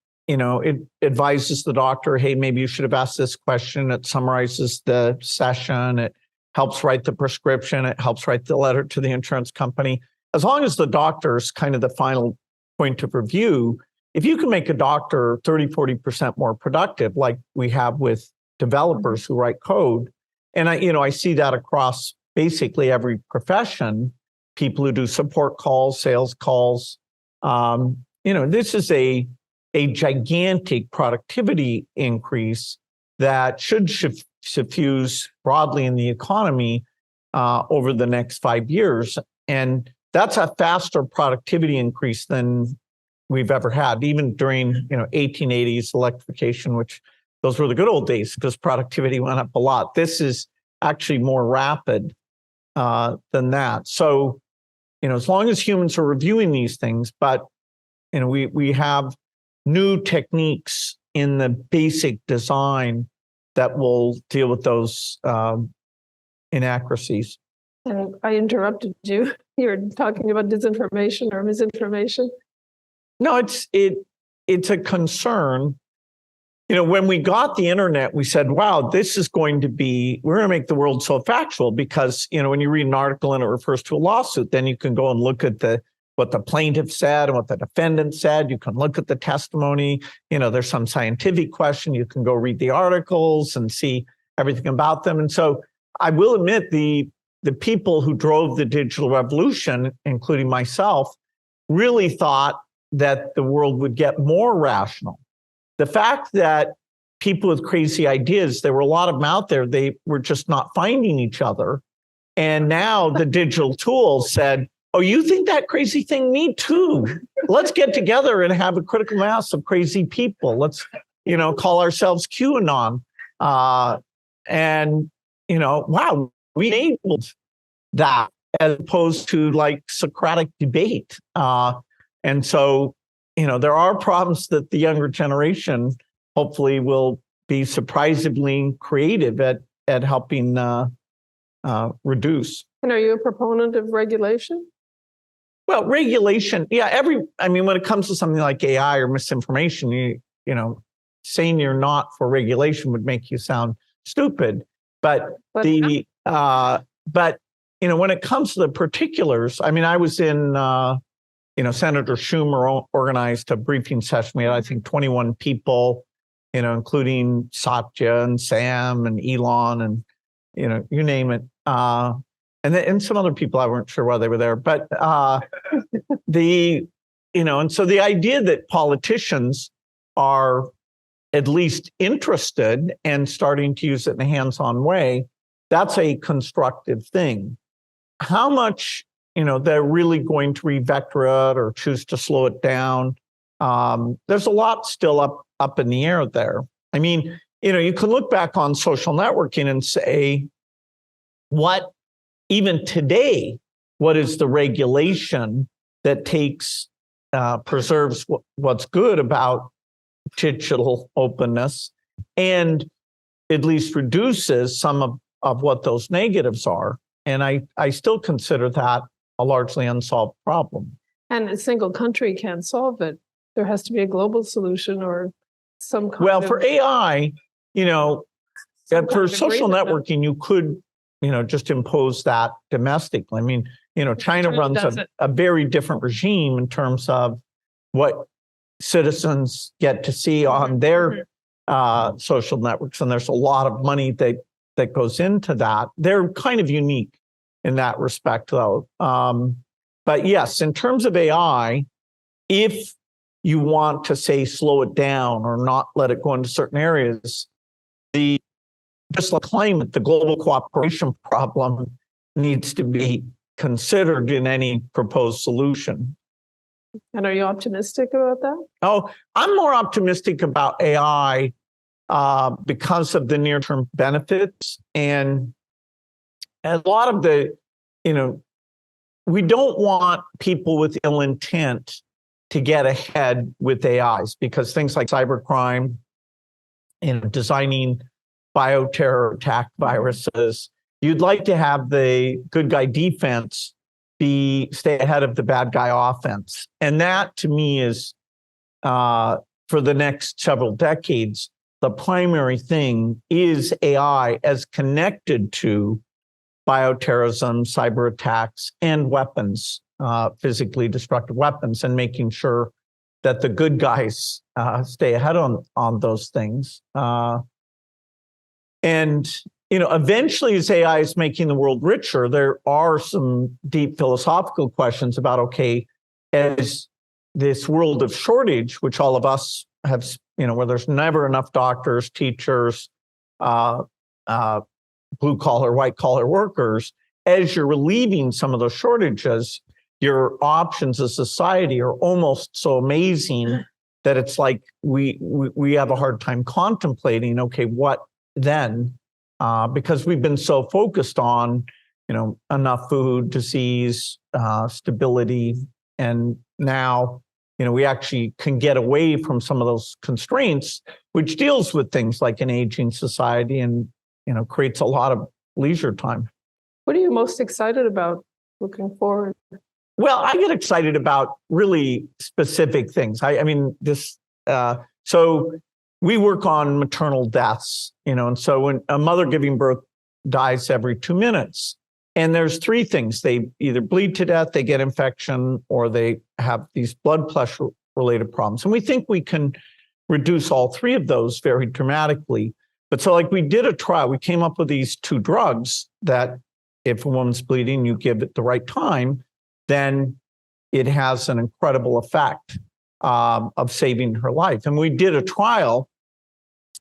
advises the doctor, hey, maybe you should have asked this question. It summarizes the session. It helps write the prescription. It helps write the letter to the insurance company. As long as the doctor's kind of the final point of review, if you can make a doctor 30, 40% more productive, like we have with developers who write code, and I see that across basically every profession, people who do support calls, sales calls, this is a gigantic productivity increase that should suffuse broadly in the economy over the next 5 years. And that's a faster productivity increase than we've ever had, even during 1880s electrification, which those were the good old days because productivity went up a lot. This is actually more rapid than that. So, as long as humans are reviewing these things, but we have new techniques in the basic design that will deal with those inaccuracies. And I interrupted you. You're talking about disinformation or misinformation. No, it's a concern. When we got the internet, we said, wow, this is we're going to make the world so factual, because, when you read an article and it refers to a lawsuit, then you can go and look at what the plaintiff said and what the defendant said. You can look at the testimony. There's some scientific question. You can go read the articles and see everything about them. And so I will admit the the people who drove the digital revolution, including myself, really thought that the world would get more rational. The fact that people with crazy ideas, there were a lot of them out there, they were just not finding each other. And now the digital tools said, oh, you think that crazy thing? Me too. Let's get together and have a critical mass of crazy people. Let's, call ourselves QAnon. Wow, we enabled that as opposed to like Socratic debate. And so, there are problems that the younger generation hopefully will be surprisingly creative at helping reduce. And are you a proponent of regulation? Well, regulation, when it comes to something like AI or misinformation, saying you're not for regulation would make you sound stupid. But when it comes to the particulars, I was in, Senator Schumer organized a briefing session. We had, I think, 21 people, including Satya and Sam and Elon and, you name it. And some other people, I weren't sure why they were there. But and so the idea that politicians are at least interested and starting to use it in a hands-on way, that's a constructive thing. How much, they're really going to revector it or choose to slow it down, there's a lot still up in the air there. You can look back on social networking and say, even today, what is the regulation that preserves what's good about digital openness and at least reduces some of what those negatives are? And I still consider that a largely unsolved problem. And a single country can't solve it. There has to be a global solution or some kind of... for AI, for social networking, you could, just impose that domestically. China runs a very different regime in terms of what citizens get to see on their social networks. And there's a lot of money that goes into that. They're kind of unique in that respect, though. But yes, in terms of AI, if you want to say slow it down or not let it go into certain areas, just like climate, the global cooperation problem needs to be considered in any proposed solution. And are you optimistic about that? Oh, I'm more optimistic about AI because of the near-term benefits. And a lot of we don't want people with ill intent to get ahead with AIs because things like cybercrime, designing bioterror attack viruses, you'd like to have the good guy defense stay ahead of the bad guy offense. And that to me is, for the next several decades, the primary thing is AI as connected to bioterrorism, cyber attacks, and weapons, physically destructive weapons, and making sure that the good guys stay ahead on those things. Eventually, as AI is making the world richer, there are some deep philosophical questions about, okay, as this world of shortage, which all of us have, where there's never enough doctors, teachers, blue collar, white collar workers, as you're relieving some of those shortages, your options as society are almost so amazing that it's like we have a hard time contemplating, okay, what then? Because we've been so focused on, enough food, disease, stability, and now, we actually can get away from some of those constraints, which deals with things like an aging society and, creates a lot of leisure time. What are you most excited about looking forward? Well, I get excited about really specific things. So we work on maternal deaths, and so when a mother giving birth dies every 2 minutes, and there's three things: they either bleed to death, they get infection, or they have these blood pressure related problems. And we think we can reduce all three of those very dramatically. But so like we did a trial, we came up with these two drugs that if a woman's bleeding, you give it the right time, then it has an incredible effect of saving her life. And we did a trial,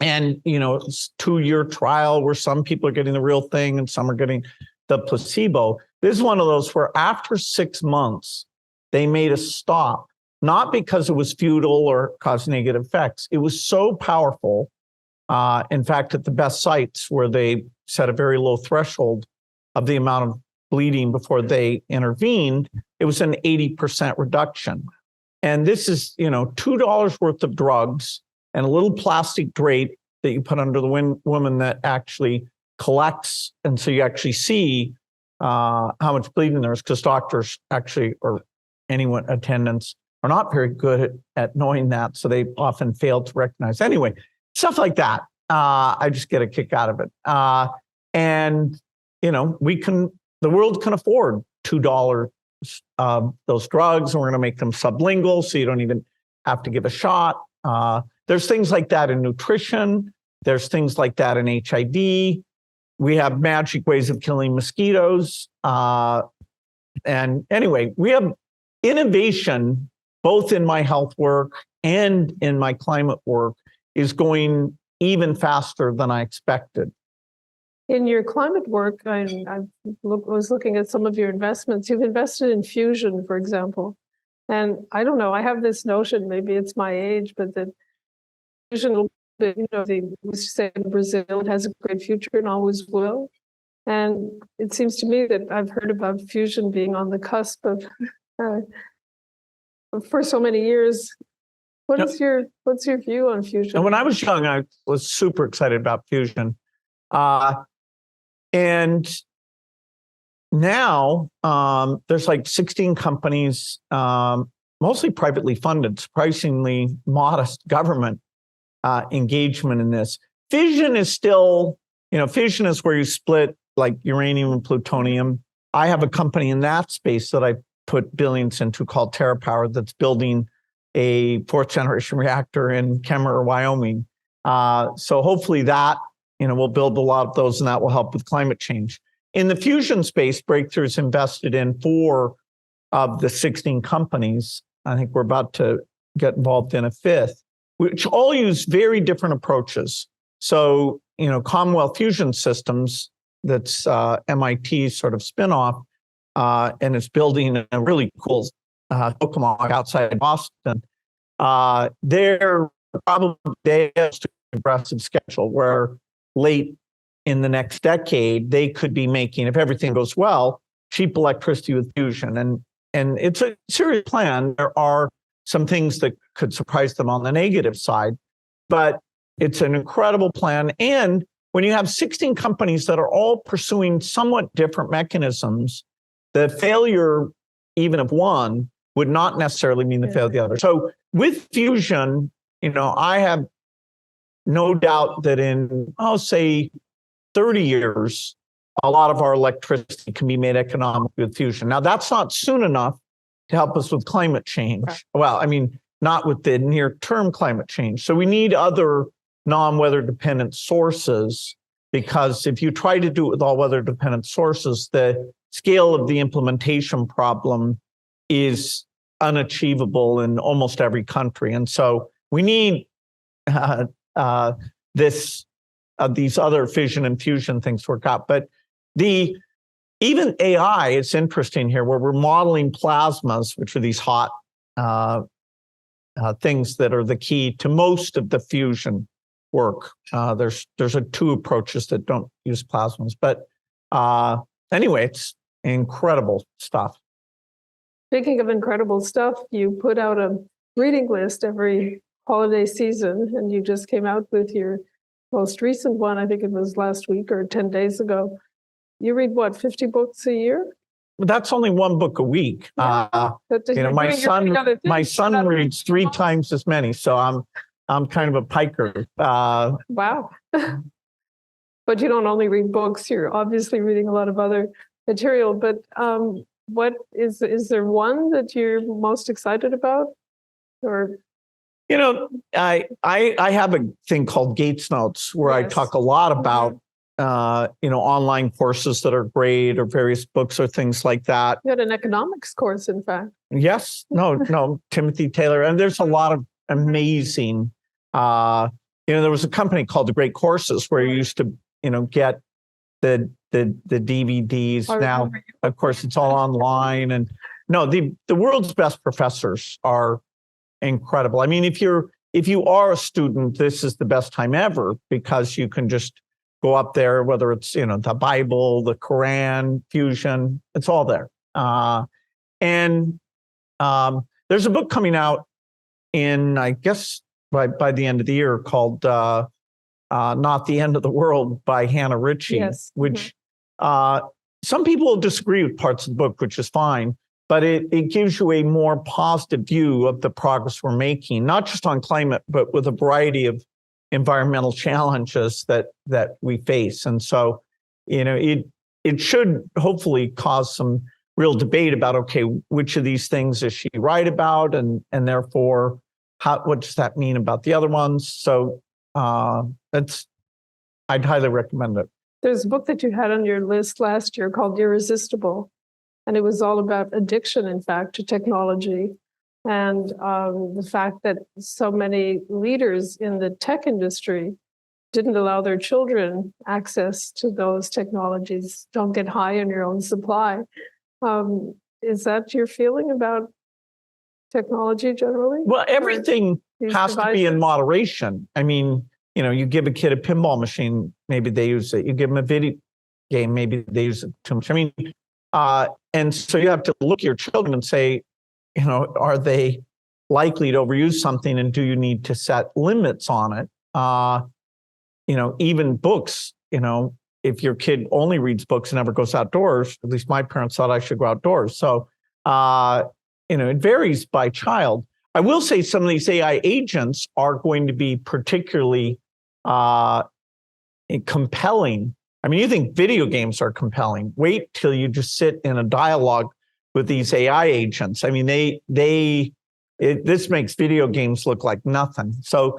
and it's a 2-year trial where some people are getting the real thing and some are getting the placebo. This is one of those where after 6 months, they made us stop, not because it was futile or caused negative effects. It was so powerful. In fact, at the best sites where they set a very low threshold of the amount of bleeding before they intervened, it was an 80% reduction. And this is, $2 worth of drugs and a little plastic drape that you put under the woman that actually collects. And so you actually see how much bleeding there is, because doctors actually, or anyone, attendants, are not very good at knowing that. So they often fail to recognize. Anyway, stuff like that. I just get a kick out of it. And the world can afford $2 those drugs, and we're going to make them sublingual, so you don't even have to give a shot. There's things like that in nutrition. There's things like that in HIV. We have magic ways of killing mosquitoes. And anyway, we have innovation, both in my health work and in my climate work, is going even faster than I expected. In your climate work, I was looking at some of your investments. You've invested in fusion, for example. And I don't know, I have this notion, maybe it's my age, but that fusion, they say in Brazil, it has a great future and always will. And it seems to me that I've heard about fusion being on the cusp of, for so many years. What's your view on fusion? And when I was young, I was super excited about fusion. And now there's like 16 companies, mostly privately funded, surprisingly modest government engagement in this. Fission is still, fission is where you split like uranium and plutonium. I have a company in that space that I put billions into called TerraPower that's building a 4th generation reactor in Kemmerer, Wyoming. So hopefully that, we'll build a lot of those, and that will help with climate change. In the fusion space, Breakthrough's invested in 4 of the 16 companies. I think we're about to get involved in a 5th, which all use very different approaches. So, Commonwealth Fusion Systems, that's MIT's sort of spinoff, and it's building a really cool tokamak outside Boston. They're probably an aggressive schedule where late in the next decade, they could be making, if everything goes well, cheap electricity with fusion. And it's a serious plan. There are some things that could surprise them on the negative side, but it's an incredible plan. And when you have 16 companies that are all pursuing somewhat different mechanisms, the failure, even of one, would not necessarily mean the failure of the other. So with fusion, I have no doubt that in, say, 30 years, a lot of our electricity can be made economic with fusion. Now, that's not soon enough to help us with climate change. Right. Well, not with the near-term climate change. So we need other non-weather dependent sources, because if you try to do it with all weather dependent sources, the scale of the implementation problem is unachievable in almost every country. And so we need these other fission and fusion things to work out. But even AI, it's interesting here, where we're modeling plasmas, which are these hot things that are the key to most of the fusion work. There's 2 approaches that don't use plasmas. But anyway, it's incredible stuff. Speaking of incredible stuff, you put out a reading list every holiday season, and you just came out with your most recent one. I think it was last week or 10 days ago. You read what, 50 books a year? That's only 1 book a week. Yeah. My son reads 3 times as many, so I'm kind of a piker. Wow. But you don't only read books, you're obviously reading a lot of other material. But what is there one that you're most excited about? Or I have a thing called Gates Notes where I talk a lot about online courses that are great, or various books or things like that. You had an economics course, in fact. Yes, no, Timothy Taylor. And there's a lot of amazing, there was a company called The Great Courses where you used to, get the DVDs. Now, of course, it's all online. And no, the world's best professors are incredible. I mean, if you are a student, this is the best time ever, because you can just go up there, whether it's, the Bible, the Quran, Fusion, it's all there. And there's a book coming out in, I guess, by the end of the year called Not the End of the World by Hannah Ritchie, Yes. which some people disagree with parts of the book, which is fine, but it gives you a more positive view of the progress we're making, not just on climate, but with a variety of environmental challenges that we face. And so, it should hopefully cause some real debate about, okay, which of these things is she right about? And therefore, what does that mean about the other ones? So I'd highly recommend it. There's a book that you had on your list last year called Irresistible, and it was all about addiction, in fact, to technology, and the fact that so many leaders in the tech industry didn't allow their children access to those technologies. Don't get high on your own supply. Is that your feeling about technology generally? Well, everything has to be in moderation. I mean, you give a kid a pinball machine, maybe they use it. You give them a video game, maybe they use it too much. I mean, and so you have to look at your children and say, are they likely to overuse something, and do you need to set limits on it? Even books, if your kid only reads books and never goes outdoors, at least my parents thought I should go outdoors. So, it varies by child. I will say some of these AI agents are going to be particularly compelling. I mean, you think video games are compelling. Wait till you just sit in a dialogue with these AI agents. I mean, this makes video games look like nothing. So,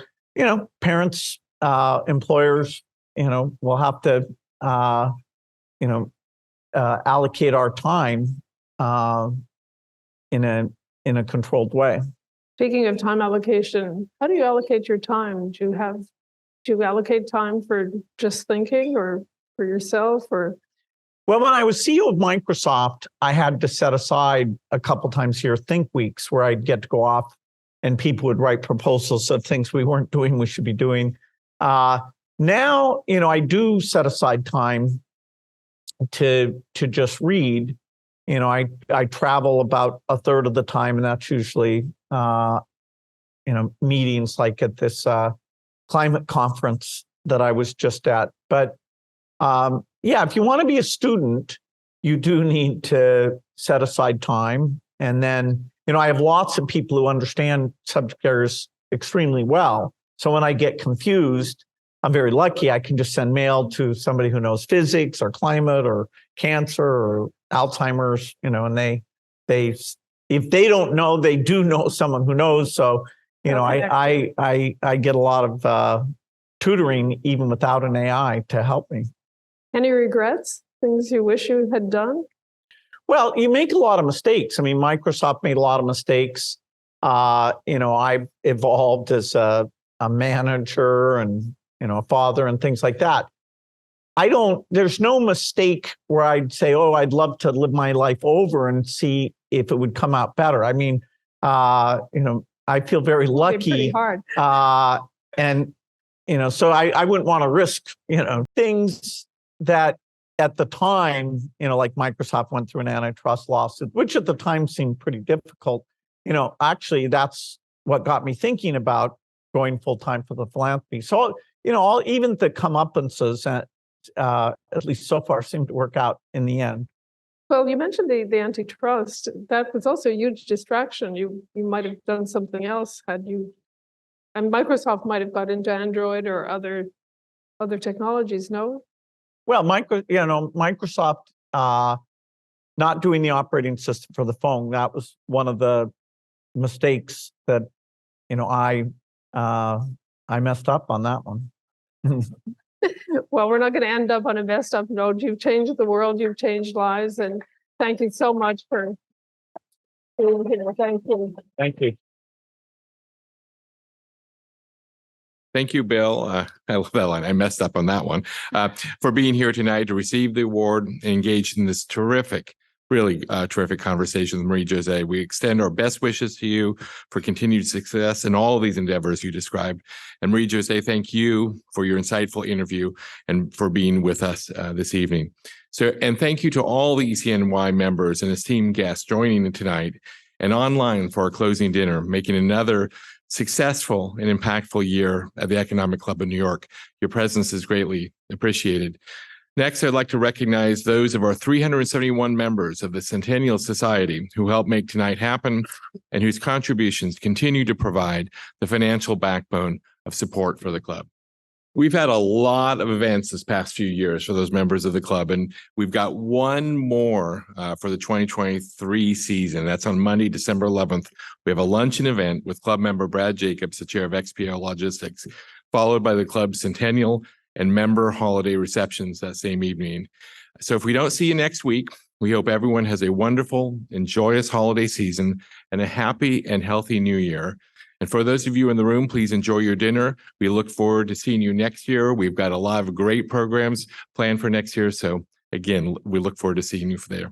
parents, employers, we'll have to, allocate our time in a controlled way. Speaking of time allocation, how do you allocate your time? Do you allocate time for just thinking, or for yourself, or? Well, when I was CEO of Microsoft, I had to set aside a couple times here think weeks where I'd get to go off and people would write proposals of things we weren't doing, we should be doing. Now, I do set aside time to just read. I travel about a third of the time, and that's usually, meetings like at this climate conference that I was just at. But if you want to be a student, you do need to set aside time. And then, I have lots of people who understand subject areas extremely well. So when I get confused, I'm very lucky. I can just send mail to somebody who knows physics or climate or cancer or Alzheimer's, and they if they don't know, they do know someone who knows. So, I get a lot of tutoring even without an AI to help me. Any regrets? Things you wish you had done? Well, you make a lot of mistakes. I mean, Microsoft made a lot of mistakes. I've evolved as a manager and, a father and things like that. There's no mistake where I'd say, oh, I'd love to live my life over and see if it would come out better. I mean, I feel very lucky. Hard. And, so I wouldn't want to risk, things that at the time, like Microsoft went through an antitrust lawsuit, which at the time seemed pretty difficult. Actually, that's what got me thinking about going full time for the philanthropy. So, even the comeuppances, at least so far, seem to work out in the end. Well, you mentioned the antitrust. That was also a huge distraction. You might have done something else had you, and Microsoft might have got into Android or other technologies. No. Well, Microsoft not doing the operating system for the phone, that was one of the mistakes that I messed up on that one. Well, we're not going to end up on a messed up note. You've changed the world, you've changed lives, and thank you so much for being here. Thank you. Thank you. Thank you, Bill. I love that line. I messed up on that one. For being here tonight to receive the award and engage in this terrific, really terrific conversation with Marie-Josée. We extend our best wishes to you for continued success in all of these endeavors you described. And Marie-Josée, thank you for your insightful interview and for being with us this evening. And thank you to all the ECNY members and esteemed guests joining tonight and online for our closing dinner, making another successful and impactful year at the Economic Club of New York. Your presence is greatly appreciated. Next, I'd like to recognize those of our 371 members of the Centennial Society who helped make tonight happen and whose contributions continue to provide the financial backbone of support for the club. We've had a lot of events this past few years for those members of the club, and we've got one more for the 2023 season. That's on Monday, December 11th. We have a luncheon event with club member Brad Jacobs, the chair of XPO Logistics, followed by the club's centennial and member holiday receptions that same evening. So if we don't see you next week, we hope everyone has a wonderful and joyous holiday season and a happy and healthy new year. And for those of you in the room, please enjoy your dinner. We look forward to seeing you next year. We've got a lot of great programs planned for next year. So again, we look forward to seeing you there.